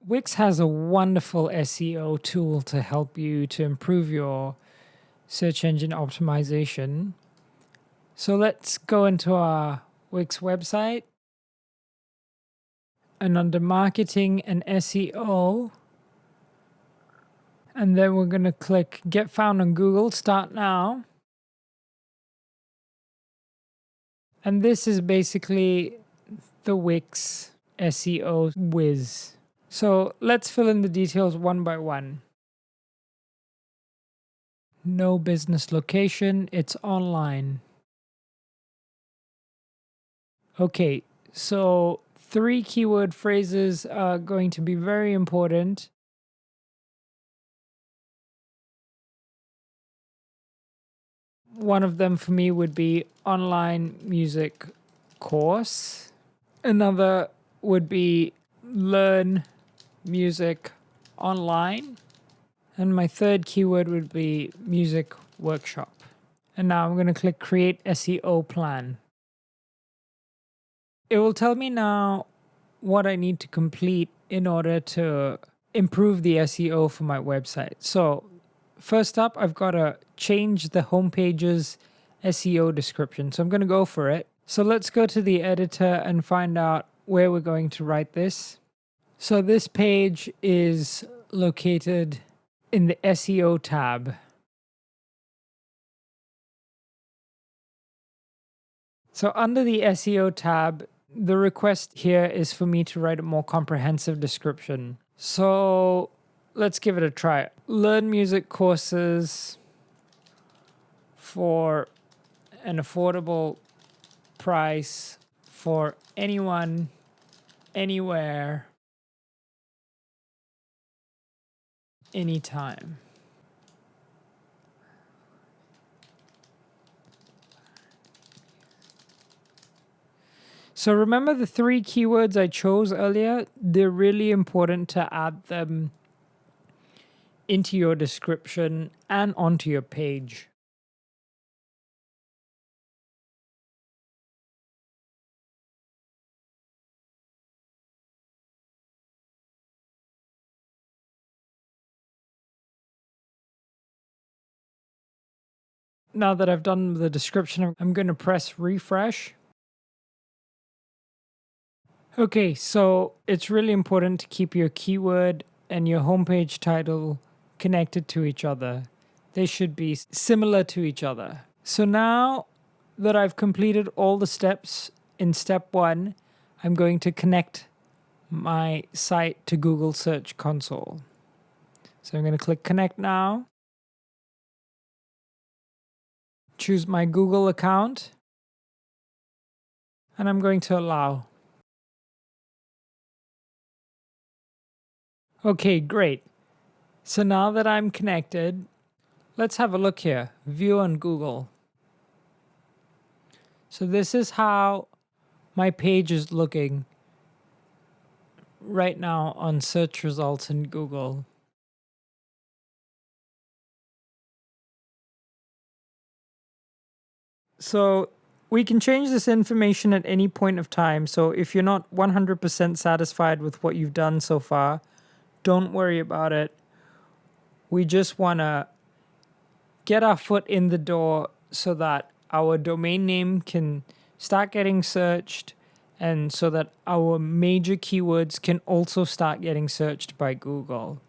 Wix has a wonderful SEO tool to help you to improve your search engine optimization. So let's go into our Wix website, and under marketing and SEO, and then we're going to click get found on Google, start now. And this is basically the Wix SEO Wiz. So let's fill in the details one by one. No business location, it's online. Okay, so 3 keyword phrases are going to be very important. One of them for me would be online music course. Another would be learn music online. And my third keyword would be music workshop. And now I'm going to click create SEO plan. It will tell me now what I need to complete in order to improve the SEO for my website. So first up, I've got to change the homepage's SEO description. So I'm going to go for it. So let's go to the editor and find out where we're going to write this. So this page is located in the SEO tab. So under the SEO tab, the request here is for me to write a more comprehensive description. So let's give it a try. Learn music courses for an affordable price for anyone, anywhere, anytime. So remember the 3 keywords I chose earlier? They're really important to add them into your description and onto your page. Now that I've done the description, I'm going to press refresh. Okay, so it's really important to keep your keyword and your homepage title connected to each other. They should be similar to each other. So now that I've completed all the steps in step 1, I'm going to connect my site to Google Search Console. So I'm going to click connect now. Choose my Google account. And I'm going to allow. Okay, great. So now that I'm connected, let's have a look here. View on Google. So this is how my page is looking right now on search results in Google. So we can change this information at any point of time. So if you're not 100% satisfied with what you've done so far, don't worry about it. We just want to get our foot in the door so that our domain name can start getting searched, and so that our major keywords can also start getting searched by Google.